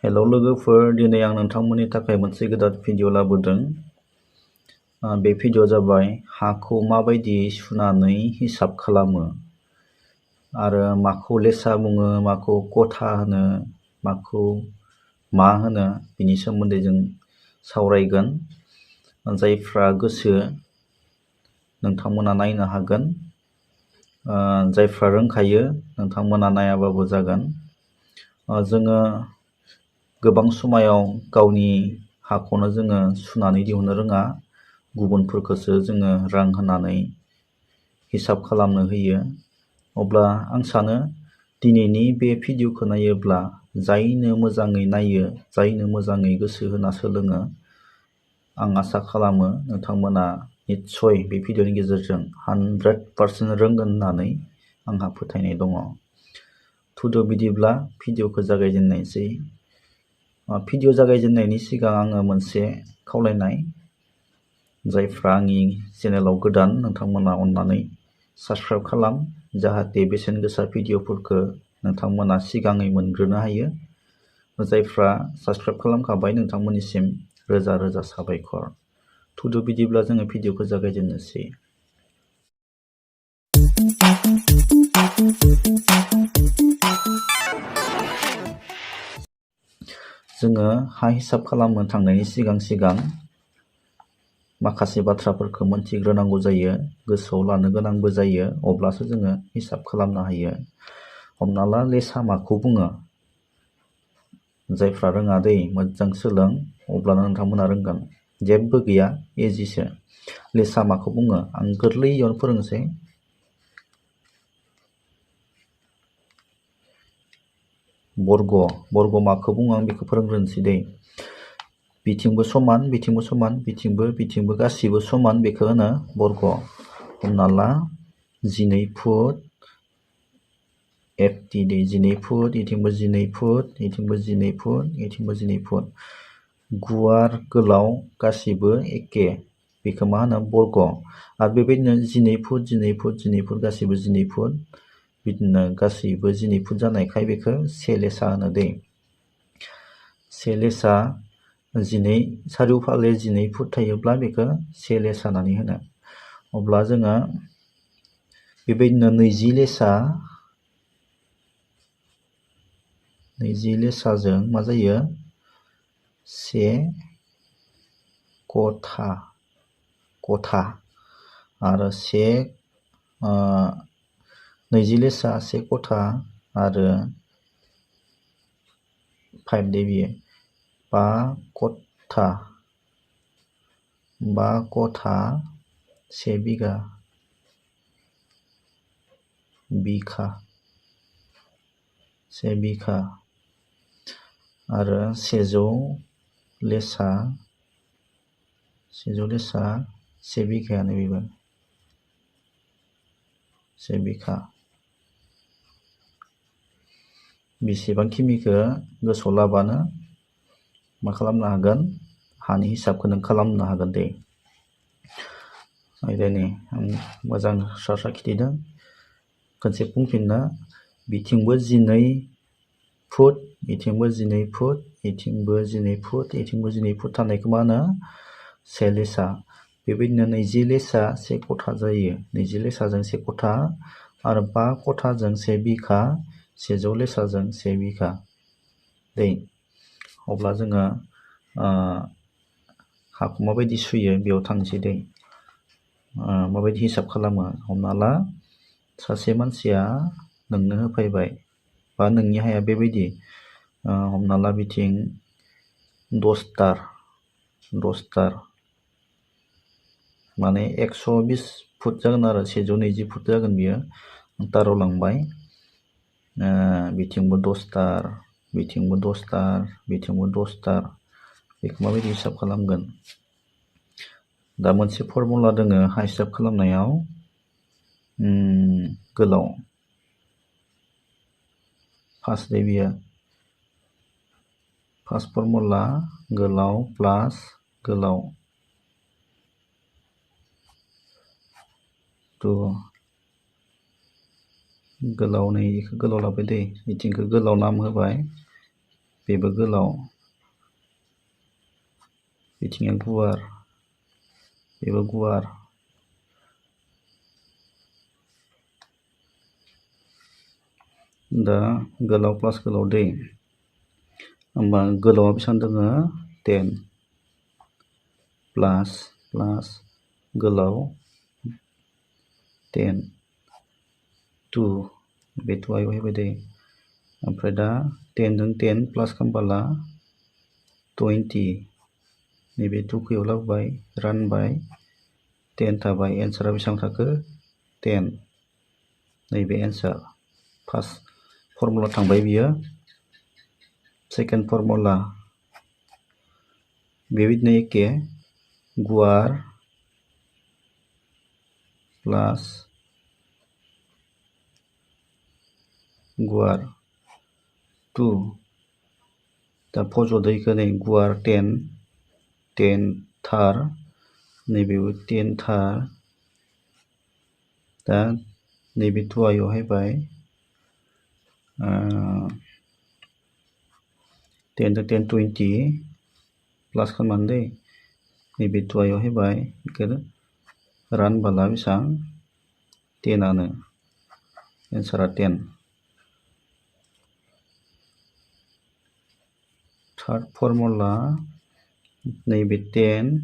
Hello लोगोफोर, दिनै आं नोंथांमोननि थाखाय मोनसे गोदान भिडिअ लाबोदों। बे भिडिअ जाबाय हाखौ माबायदि सुनानै हिसाब खालामो आरो माखौ लेसा बुङो, माखौ खथा होनो, माखौ मा होनो, बिनि सोमोन्दै जों सावरायगोन। जायफ्रा गोसो नोंथांमोना नायनो हागोन, जायफ्रा रोंखायो नोंथांमोना नायाबाबो जागोन। जोङो गोबां समायाव गावनि हाखौनो जोङो सुनानै दिहुननो रोङा, गुबुनफोरखौसो जोङो रां होनानै हिसाब खालामनो होयो। अब्ला आं सानो दिनैनि बे भिडिअखौ नायोब्ला जायनो मोजाङै नायो, जायनो मोजाङै गोसो होना सोलोङो, आं आसा खालामो नोंथांमोना निस्सय बे भिडिअनि गेजेरजों 100% रोंगोन होननानै आंहा फोथायनाय दङ। थुदो बिदिब्ला भिडिअखौ जागायजेननायसै। भिडिअ जागायजेननायनि सिगां आङो मोनसे खावलायनाय, जायफ्रा आंनि चेनेलाव गोदान नोंथांमोना अन्नानै साबस्क्राइब खालाम, जाहाथे बेसेन गोसा भिडिअफोरखौ नोंथांमोना सिगाङै मोनग्रोनो हायो। जायफ्रा साबस्क्राइब खालामखाबाय नोंथांमोननिसिम रोजा रोजा साबायखर। थुदो बिदिब्ला जोङो भिडिअखौ जागायजेननोसै। जोङो हा हिसाब खालामनो थांनायनि सिगां माखासे बाथ्राफोरखौ मोनथिग्रोनांगौ जायो, गोसोआव लानो गोनांबो जायो, अब्लासो जोङो हिसाब खालामनो हायो। हमना ला लेसा माखौ बुङो? जायफ्रा रोङा दै, मोजां सोलों, अब्लानो नोंथांमोना रोंगोन। जेबो गैया, इजिसो। लेसा माखौ बुङो? आं गोरलैयावनो फोरोंनोसै। बर्ग माखौ बुङो आं बेखौ फोरोंग्रोनोसै दै। बिथिंबो समान, बिथिंबो समान, बिथिंबो गासिबो समान, बेखौ होनो बर्ग। हमना ला 12 फुट FT दै, 12 फुट, इथिंबो 12 फुट, इथिंबो 12 फुट, इथिंबो 12 फुट। गुवार गोलाव गासिबो एके, बेखौ मा होनो? बर्ग। आरो बेबायदिनो 12 फुट, 12 फुट, 12 फुट, गासिबो 12 फुट, बिदिनो गासैबो 12 फुट जानायखाय बेखौ से लेसा होनो दै। से लेसा 12 सारिय'फाले 12 फुट थायोब्ला बेखौ से लेसा होननानै होनो। अब्ला जोङो बेबायदिनो 20 लेसाजों मा जायो? से कथा आरो 20 लेसा से कथा आरो 5 दे बियो 5 कथा 1 बिघा आरो 100 लेसा 1 बिघायानो बेबो 1 बिघा। बेसेबांखिनिखौ गोसोआव लाबानो मा खालामनो हागोन? हानि हिसाबखौ नों खालामनो हागोन दे। आयदानि आं मोजां स्रा खिथिदों। खनसे बुंफिनना, बिथिंबो 12 फुट, इथिंबो 12 फुट, इथिंबो 12 फुट, इथिंबो 12 फुट थानायखौ मा होनो? से लेसा। बेबायदिनो 20 लेसा 1 कथा जायो। 20 लेसाजों 1 कथा आरो 5 कथाजों 1 बिघा, 100 लेसाजों 1 बिघा दै। अब्ला जोङो हाखौ माबायदि सुयो बेयाव थांसै दै। माबायदि हिसाब खालामो? हमना ला सासे मानसिया नोंनो होफैबाय, बा नोंनि हाया बेबायदि, हमना ला बिथिं 10 तार माने 120 फुट जागोन आरो 120 फुट जागोन बियो। ताराव लांबाय, बिथिंबो 10 तार, बिथिंबो 10 तार, बिथिंबो 10 तार। बेखौ माबायदि हिसाब खालामगोन? दा मोनसे फर्मुला दोङो हा हिसाब खालामनायाव, गोलाव फार्स्ट दे बियो। फार्स्ट फर्मुला गोलाव प्लास गोलाव गोलाव, नै बेखौ गोलाव लाबाय दै, बिथिंखौ गोलाव नाम होबाय, बेबो गोलाव बिथिंया गुवार बेबो गुवार दा गोलाव प्लास गोलाव दै होमबा गोलावा बेसेबां दोङो 10 प्लास गोलाव 10 2 बे 2 आव फैबाय दै ओमफ्राय दा 10 जों 10 प्लास खालामबोला 20 नैबे 2 खौ लाबोबाय रानबाय 10 थाबाय एन्सारा बेसेबां थाखो 10 नैबे एन्सार फार्स्ट फर्मुला थांबाय बियो सेकेन्ड फर्मुला बेबायदिनो एखे गुवार प्लास गुवार 2 दा फज'दैखौ नै गुवार 10 थार नैबेबो 10 थार दा नैबे 2 आव फैबाय 10 जों 10 20 प्लास खालामनानै दै नैबे 2 आव फैबाय बेखौ रानबोला बेसेबां 10 आनो एन्सारा 10 थार्ड फर्मुला नैबे 10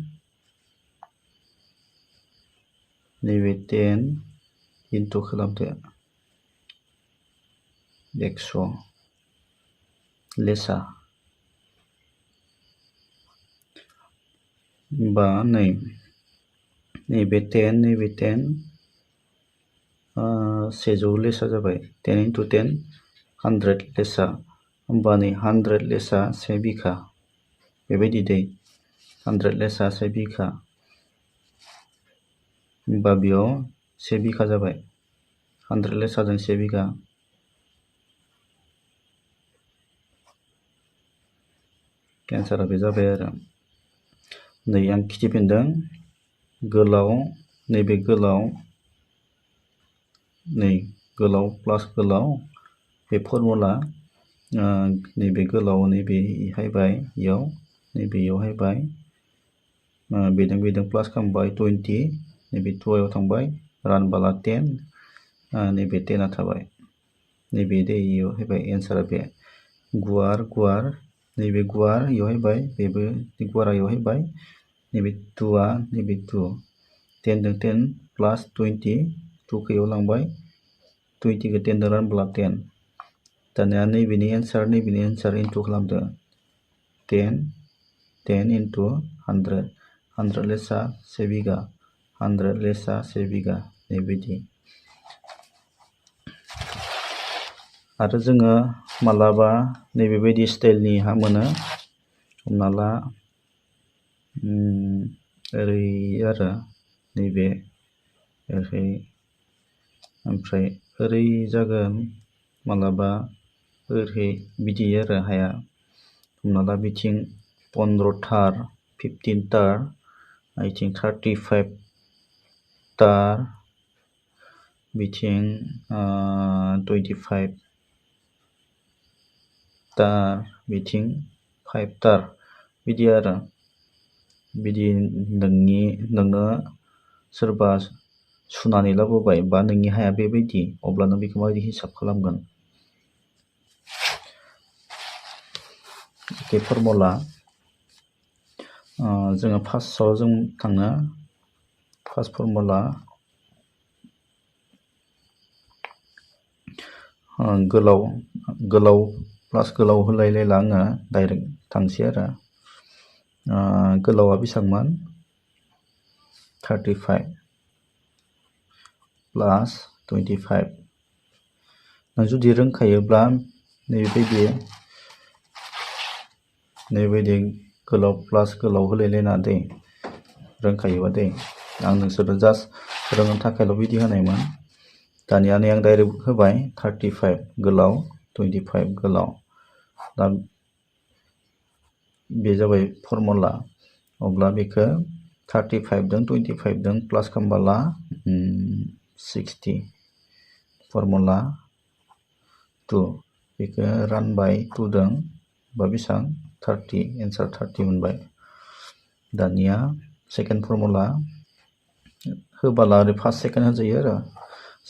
इनटु खालामदो 100 लेसा होमबा नैबे 10 100 लेसा जाबाय 10 इनटु 10 100 लेसा होमबा नै 100 लेसा 1 बिघा बेबायदि दै 100 लेसा 1 बिघा होमबा बेयाव 1 बिघा जाबाय 100 लेसाजों 1 बिघा एन्सारा बे जाबाय आरो नै आं खिथिफिनदों गोलाव नैबे गोलाव नै गोलाव प्लास गोलाव बे फर्मुला नैबे गोलाव नैबे हायबाय इयाव नैबेयाव हायबाय बेजों प्लास खालामबाय 20 नैबे 2 आव थांबाय रानबोला 10 नैबे 10 आ थाबाय नैबे दैयाव हायबाय एन्सारा बे गुवार नैबे गुवार इयाव हायबाय बेबो गुवारा इयाव हायबाय नैबे 2 आ नैबे 2 10 जों 10 प्लास 20 2 खौ इयाव लांबाय 20 खौ 10 जों रानबोला 10 दानिया नैबेनि एन्सार इनटु खालामदो 10 इनटु 100 लेसा 1 बिघा 100 लेसा 1 बिघा नैबायदि आरो जोङो मालाबा नैबेबायदि स्टाइलनि हा मोनो हमना ला ओरै आरो नैबे ओरै ओमफ्राय ओरै जागोन मालाबा ओरै बिदि आरो हाया हमना ला बिथिं 15 थार 15 थार बिथिं 35 थार बिथिं 25 थार बिथिं 5 थार बिदि आरो बिदि नोंनो सोरबा सुनानै लाबोबाय बा नोंनि हाया बेबायदि अब्ला नों बेखौ माबायदि हिसाब खालामगोन एखे फर्मुला जोङो फार्स्टआव जों थाङो फार्स्ट फर्मुला गोलाव प्लास गोलाव होलायलायला आङो डाइरेक्ट थांसै आरो गोलावा बेसेबांमोन 35 प्लास 25 नों जुदि रोंखायोब्ला नैबायदि गोलाव प्लास गोलाव होलायलायना दै रोंखायोबा दै आं नोंसोरो जास्ट रोंनो थाखायल' बिदि होनायमोन दानिया नै आं डाइरेक्ट होबाय 35 गोलाव 25 गोलाव दा बे जाबाय फर्मुला अब्ला बेखौ 35 जों 25 जों प्लास खालामबोला 60 फर्मुला 2 बेखौ रानबाय 2 जों बा बेसां 30 एन्सार 30 मोनबाय। दानिया सेकेन्ड फर्मुला होबाला ओरै फार्स्ट सेकेन्ड होजायो आरो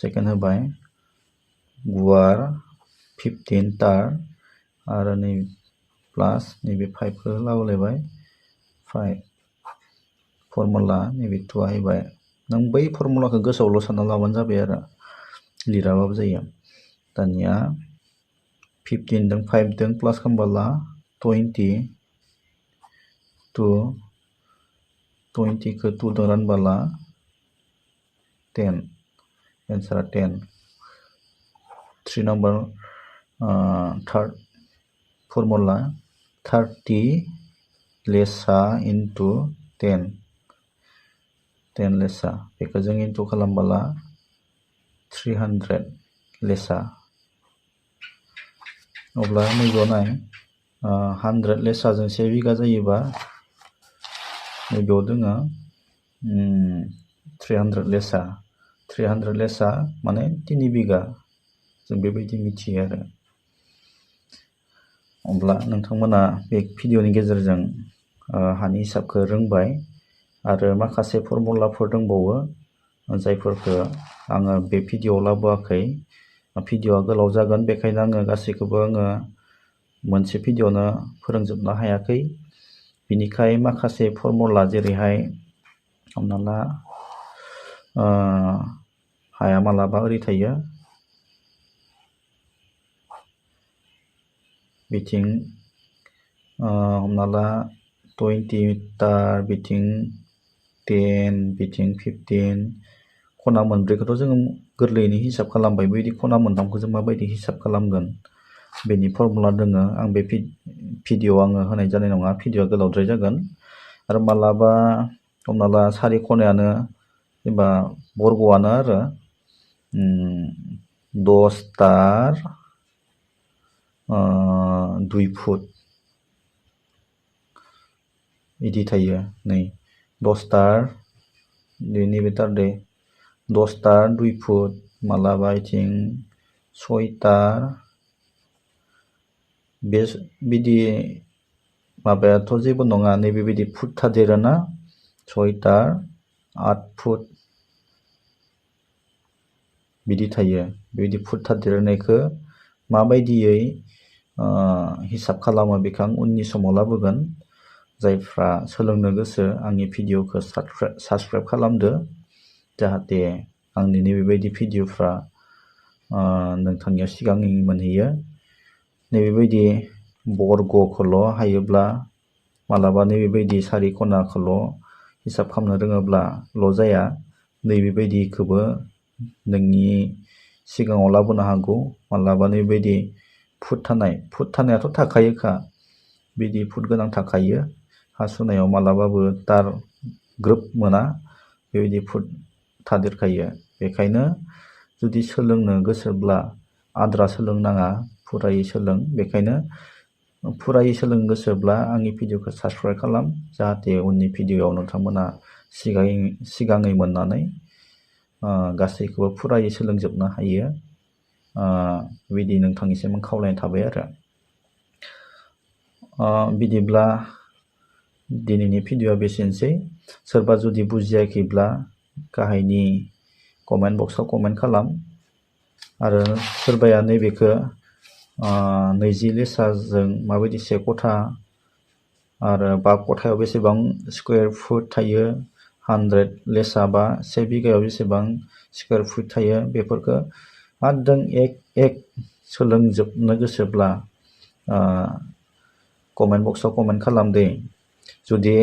सेकेन्ड होबाय गुवार 15 तार आरो नै प्लास नैबे 5 खौ लाबोलायबाय 5 फर्मुला नैबे 2 हैबाय। नों बै फर्मुलाखौ गोसोआवल' सानना लाबानो जाबाय आरो लिराबाबो जायो। दानिया 15 जों 5 जों प्लास खालामबोला 20 20 खौ 2 जों रानबोला 10 एन्सारा 10। 3 नम्बर थार्ड फर्मुला 30 लेसा इन्टु 10 लेसा बेखौ जों इन्टु खालामबोला 300 लेसा। अब्ला नैबेयाव नाय 100 लेसाजों 1 बिगा जायोबा नैबेयाव दोङो 300 लेसा माने 3 बिगा जों बेबायदि मिथियो आरो। अब्ला नोंथांमोना बे भिडिअनि गेजेरजों हानि हिसाबखौ रोंबाय आरो माखासे फर्मुलाफोर दंबावो जायफोरखौ आङो बे भिडिअआव लाबोआखै। भिडिअआ गोलाव जागोन बेखायनो आङो गासैखौबो मोनसे भिडिअआवनो फोरोंजोबनो हायाखै। बिनिखाय माखासे फर्मुला जेरैहाय हमना ला हाया मालाबा ओरै थायो बिथिं हमना ला 20 मिटार बिथिं 10 बिथिं 15 खना मोनब्रैखौथ' जोङो गोरलैयैनो हिसाब खालामबाय। बेबायदि खना मोनथामखौ जों माबायदि हिसाब खालामगोन बेनि फर्मुला दोङो। आं बे भिडिअआव आङो होनाय जानाय नङा, भिडिअआ गोलावद्राय जागोन। आरो मालाबा हमना ला सारि खनायानो जेनेबा बर्गआनो आरो 10 तार 2 फुट बिदि थायो। नै 10 तार नैबे तार दे 10 तार 2 फुट मालाबा इथिं 6 तार बे बिदि माबायाथ' जेबो नङा। नैबेबायदि फुट थादेरोना 6 तार 8 फुट बिदि थायो। बेबायदि फुट थादेरनायखौ माबायदियै हिसाब खालामो बेखौ आं उननि समाव लाबोगोन। जायफ्रा सोलोंनो गोसो आंनि भिडिअखौ साबस्क्राइब खालामदो जाहाथे आंनि नैबेबायदि भिडिअफ्रा नोंथांनियाव सिगाङै मोनहैयो। नैबेबायदि बर्गखौल' हायोब्ला मालाबा नैबेबायदि सारि खनाखौल' हिसाब खालामनो रोङोब्लाल' जाया, नैबेबायदिखौबो नोंनि सिगाङाव लाबोनो हागौ। मालाबा नैबेबायदि फुट थानायाथ' थाखायोखा, बिदि फुट गोनां थाखायो। हा सुनायाव मालाबाबो तार ग्रोब मोना, बेबायदि फुट थादेरखायो। बेखायनो जुदि सोलोंनो गोसोब्ला आद्रा सोलोंनाङा, फुरायै सोलों। बेखायनो फुरायै सोलोंनो गोसोब्ला आंनि भिडिअखौ साबस्क्राइब खालाम जाहाथे उननि भिडिअआव नोंथांमोना सिगाङै मोननानै गासैखौबो फुरायै सोलोंजोबनो हायो। बिदि नोंथांनिसिम खावलायनाय थाबाय आरो। बिदिब्ला दिनैनि भिडिअआ बेसेनोसै। सोरबा जुदि बुजियाखैब्ला गाहायनि कमेन्ट बक्सआव कमेन्ट खालाम। आरो सोरबाया नैबेखौ 20 लेसाजों माबायदि 1 खथा आरो 5 खथायाव बेसेबां स्कुवेर फुट थायो, 100 लेसा बा 1 बिगायाव बेसेबां स्कुवेर फुट थायो, बेफोरखौ एकदम एक सोलोंजोबनो गोसोब्ला कमेन्ट बक्सआव कमेन्ट खालाम दे। जुदि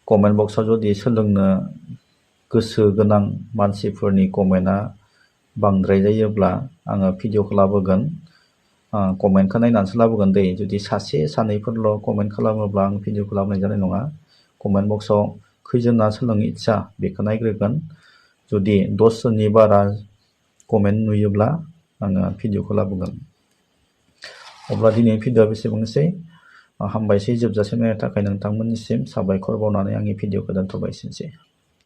कमेन्ट बक्सआव जुदि सोलोंनो गोसो गोनां मानसिफोरनि कमेन्टआ बांद्राय जायोब्ला आङो भिडिअखौ लाबोगोन। कमेन्टखौ नायनानैसो लाबोगोन दे। जुदि सासे सानैफोरल' कमेन्ट खालामोब्ला आं भिडिअखौ लाबोनाय जानाय नङा। कमेन्ट बक्सआव खैजना सोलोंनो इच्छा बेखौ नायग्रोगोन। जुदि 10 जननि बारा कमेन्ट नुयोब्ला आङो भिडिअखौ लाबोगोन। अब्ला दिनैनि भिडिअआ बेसेबांसै। हामबायसै। जोबजासिम नायनो थाखाय नोंथांमोननिसिम साबायखर बावनानै आंनि भिडिअखौ दोनथ'बाय। एसेनोसै।